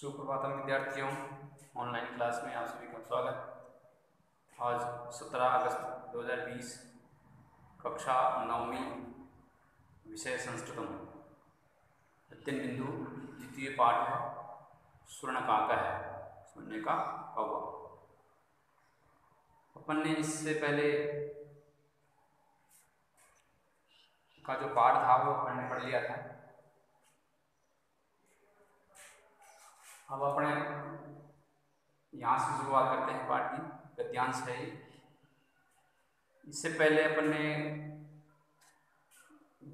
सुप्रभातम विद्यार्थियों, online class में आप सभी का स्वागत। आज 17 अगस्त 2020 कक्षा 9वीं विषय संस्कृतम प्रत्यन बिंदु द्वितीय पाठ है स्वर्णकाक है, सुनने का कौवा। अपन ने इससे पहले का जो पाठ था वो अपन ने पढ़ लिया था। अब अपने यहाँ से शुरुआत करते हैं पाठ की। गद्यांश है। इससे पहले अपन ने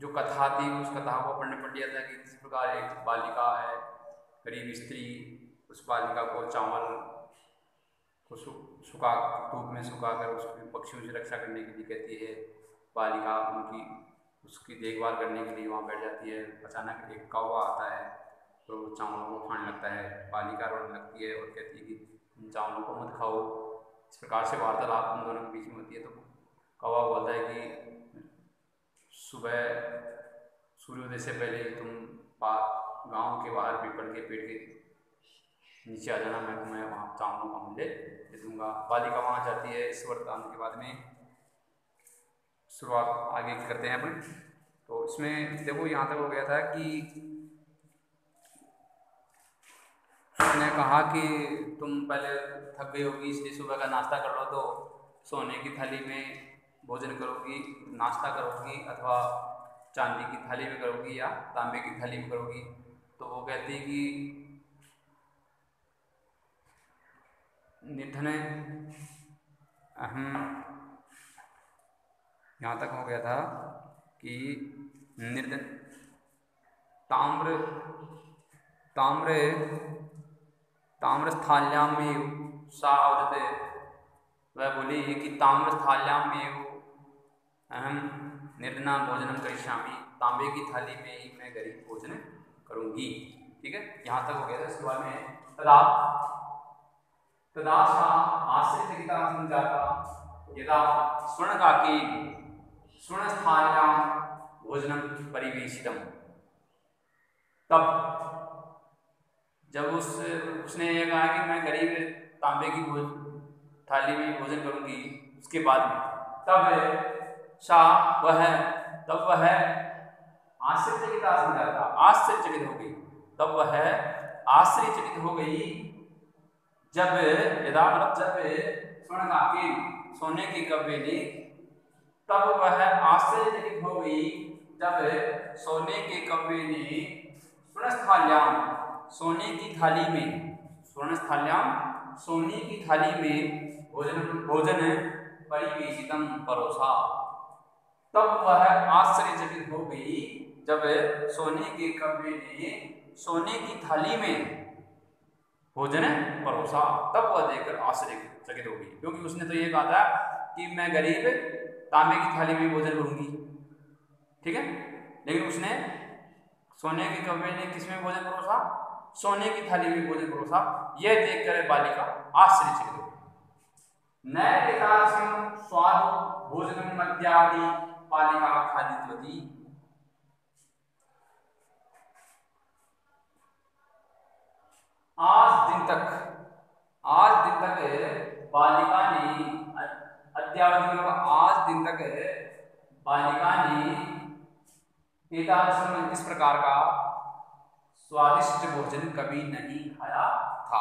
जो कथा थी उस कथा को अपन ने पढ़ लिया था कि किस प्रकार एक बालिका है, गरीब स्त्री, उस बालिका को चावल को सुखा धूप में सुखाकर उसकी पक्षियों से रक्षा करने के लिए कहती है। बालिका उसकी देखभाल करने के लिए वहाँ बैठ जाती है। अचानक एक कौवा आता है तो चावलों को खाने लगता है। बालिका रोने लगती है और कहती है कि इन चावलों को मत खाओ। इस प्रकार से वार्तालाप उन दोनों के बीच में होती है। तो कौवा बोलता है कि सुबह सूर्योदय से पहले तुम गांव के बाहर पीपल के पेड़ के नीचे आ जाना, मैं तुम्हें वहाँ चावलों का मूल्य दे दूंगा। बालिका वहाँ जाती है। इस वरदान के बाद में शुरुआत आगे करते हैं अपन। तो इसमें देखो यहाँ तक हो गया था कि उसने कहा कि तुम पहले थक गई होगी इसलिए सुबह का नाश्ता कर लो, तो सोने की थाली में भोजन करोगी, नाश्ता करोगी, अथवा चांदी की थाली में करोगी या तांबे की थाली में करोगी। तो वो कहती है कि निधने यहाँ तक हो गया था कि निर्धन ताम्रस्थाल्याम में सा अवदते, वह बोली कि ताम्रस्थाल्याम में अहम निर्धना भोजनम करिष्यामि, तांबे की थाली में ही मैं गरीब भोजन करूंगी। ठीक है, यहाँ तक हो गया था। इसके बाद में तदा सा आश्रितगिता संजाता यदा स्वर्णकाके स्वर्णस्थाल्याम भोजनम परिवेशितम। तब जब उसने ये कहा कि मैं गरीब तांबे की थाली में भोजन करूंगी, उसके बाद में तब वह आश्चर्यचकित हो गई। तब वह आश्चर्यचकित हो गई जब स्वर्णकाके सोने के कव्वे ने, तब वह आश्चर्यचकित हो गई जब सोने के कव्वे ने स्वर्णस्थाल्याम सोने की थाली में, स्वर्णस्थाल्याम सोने की थाली में भोजन परिवेशितम परोसा। तब वह आश्चर्यचकित हो गई जब सोने के कव्वे ने सोने की थाली में भोजन परोसा। तब वह देखकर आश्चर्यचकित हो गई, क्योंकि उसने तो ये कहा था कि मैं गरीब तांबे की थाली में भोजन करूंगी। ठीक है, लेकिन उसने सोने के कव्वे ने किसमें भोजन परोसा? सोने की थाली में भोजन परोसा। यह देखकर बालिका आश्चर्यचकित हो गई। नैतारसं स्वादु भोजनम मद्यादि बालिका खादितवती। आज दिन तक बालिका ने, अद्यावधि आज दिन तक बालिका ने एतादृशम इस प्रकार का स्वादिष्ट भोजन कभी नहीं खाया था।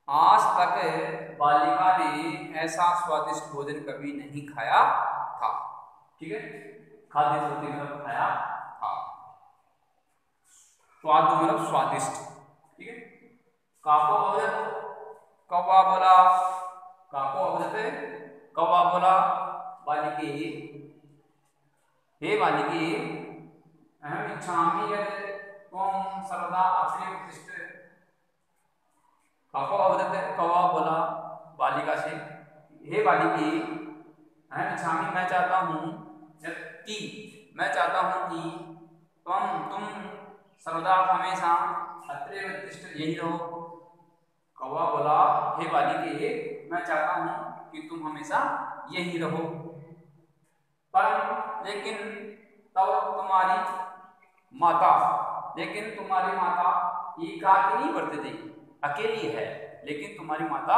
आज तक बालिका ने ऐसा स्वादिष्ट भोजन कभी नहीं खाया था। ठीक है, खाद्य मतलब खाया था, स्वाद मतलब स्वादिष्ट। ठीक है, काको अवदत, कौवा बोला, काको अवदत, कौवा बोला बालिके, हे बालिके, अहम इच्छामि यत् त्वं सर्वदा अत्रे उत्तिष्ठ। काको अवदत, कौवा बोला बालिका से, हे बालिके, अहम इच्छामि मैं चाहता हूँ, मैं चाहता हूँ कि तुम सर्वदा हमेशा अत्रे उत्तिष्ठ यही रहो। कौवा बोला हे बालिके, मैं चाहता हूँ कि तुम हमेशा यही रहो, पर लेकिन तब तुम्हारी माता, लेकिन तुम्हारी माता एकाकिनी वर्तते, अकेली है, लेकिन तुम्हारी माता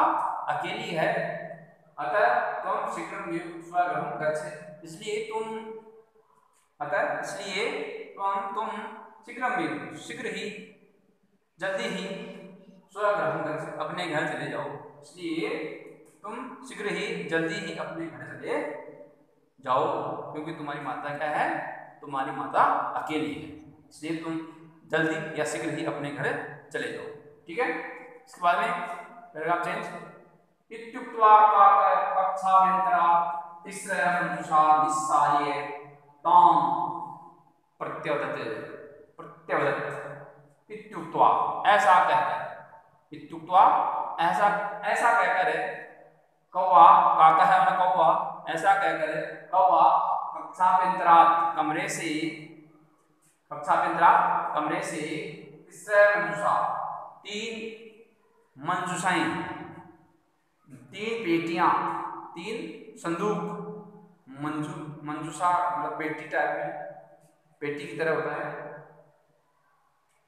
अकेली है। अतः तुम शीघ्र स्वगृहं गच्छ, इसलिए तुम शीघ्र ही, जल्दी ही स्वगृहं गच्छ, अपने घर चले जाओ। इसलिए तुम शीघ्र ही, जल्दी ही अपने घर चले जाओ, क्योंकि तुम्हारी माता क्या है, तुम्हारी माता अकेली है, इसलिए तुम जल्दी या शीघ्र ही अपने घर चले जाओ। ठीक है, इसके बाद में पैराग्राफ चेंज। इत्युक्त्वा कक्षाभ्यन्तरात् तिस्रः मंजुषा निस्सार्य तां प्रत्यवदत्। इत्युक्त्वा ऐसा कहकर, इत्युक्त्वा ऐसा कहकर, कौवा काका है ना, कौवा ऐसा कहकर कौवा कक्षाभ्यन्तरात् कमरे से तिस्रः मंजुषा, तीन मंजुषाएं, तीन पेटियां, तीन संदूक, मंजुषा मतलब पेटी टाइप में, पेटी की तरह होता है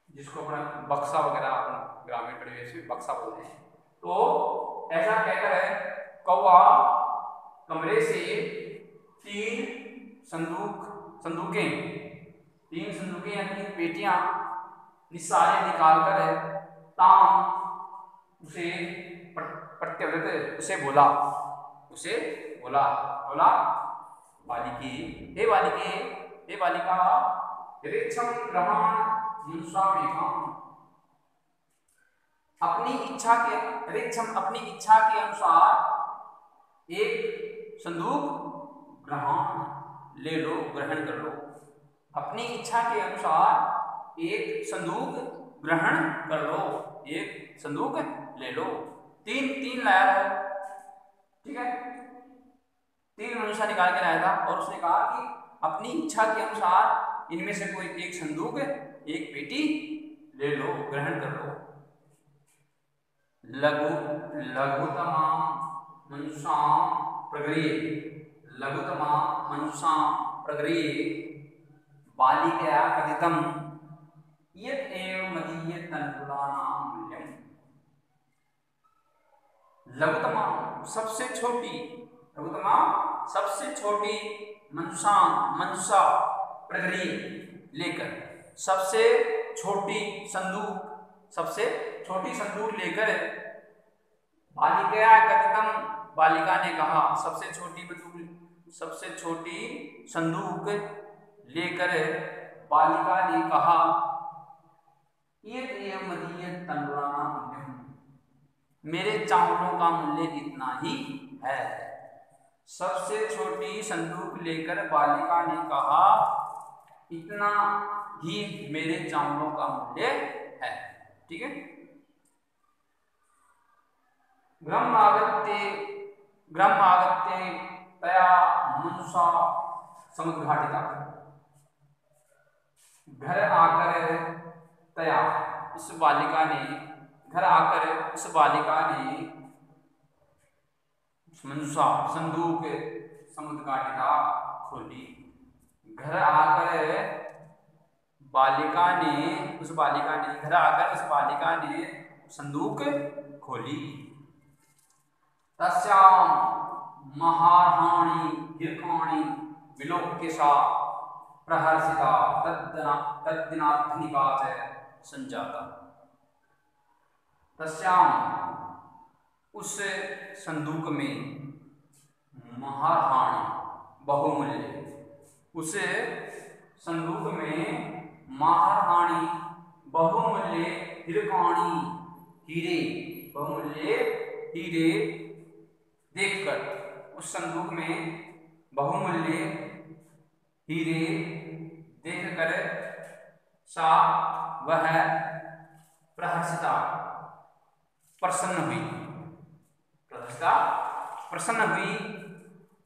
जिसको अपना बक्सा वगैरह अपन ग्रामीण परिवेश में बक्सा बोलते हैं। तो ऐसा कहकर है कौवा कमरे से तीन संदूकें या तीन पेटियां निस्सारे निकालकर ताम उसे प्रत्यवृत, उसे बोला बालिके, हे बालिका ऋक्षं ग्रहाण मंजुषामेकम्, अपनी इच्छा के अनुसार एक संदूक ग्रहण कर लो। अपनी इच्छा के अनुसार एक संदूक ग्रहण कर लो, एक संदूक ले लो। तीन लाया था, ठीक है, तीन मंजुषा निकाल के लाया था और उसने कहा कि अपनी इच्छा के अनुसार इनमें से कोई एक संदूक, एक पेटी ले लो, ग्रहण कर लो। लघुतमा मंजुषां प्रगृह्य बालिकया कथितं यत् एव मदीयतण्डुलानां मूल्यम्। लघुतमा सबसे छोटी मंजुषा प्रगृह्य लेकर, सबसे छोटी संदूक लेकर बालिकया कथितं, बालिका ने कहा, सबसे छोटी संदूक लेकर बालिका ने कहा, मेरे चावलों का मूल्य इतना ही है। सबसे छोटी संदूक लेकर बालिका ने कहा, इतना ही मेरे चावलों का मूल्य है। ठीक है, ग्रामागत्य तया मंजुषा समुद्घाटिता, घर आकर उस बालिका ने मंजुषा संदूक समुद्घाटिता खोली। घर आकर उस बालिका ने संदूक खोली। तस्यां महार्हाणि दीर्घाणि विलोक्य सा प्रहर्षिता तद्दिनात्मनिका च संजाता। तस्यां उस संदूक में महार्हाणि बहुमूल्य, उस संदूक में महार्हाणि बहुमूल्य दीर्घाणि हीरे, बहुमूल्य हीरे देखकर, उस संदूक में बहुमूल्य हीरे देखकर सा वह प्रहर्षिता प्रसन्न हुई।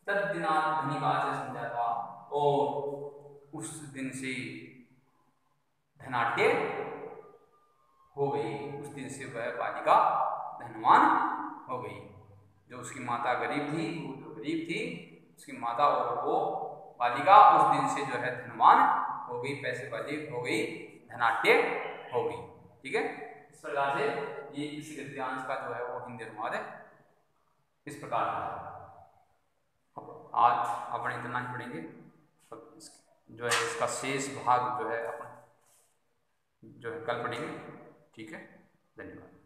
तद्दिनात् धनिका से संजाता, और उस दिन से धनाढ्य हो गई। उस दिन से वह बालिका धनवान हो गई। जो उसकी माता गरीब थी, वो तो गरीब थी, उसकी माता, और वो बालिका उस दिन से जो है धनवान हो गई, पैसे वाली हो गई। धनाढ्य होगी। ठीक है, इस प्रकार से ये इसी गद्यांश का जो है वो हिंदी अनुवाद इस प्रकार का है। आज अपन इतना ही पढ़ेंगे, जो है इसका शेष भाग जो है अपन जो है कल पढ़ेंगे। ठीक है, धन्यवाद।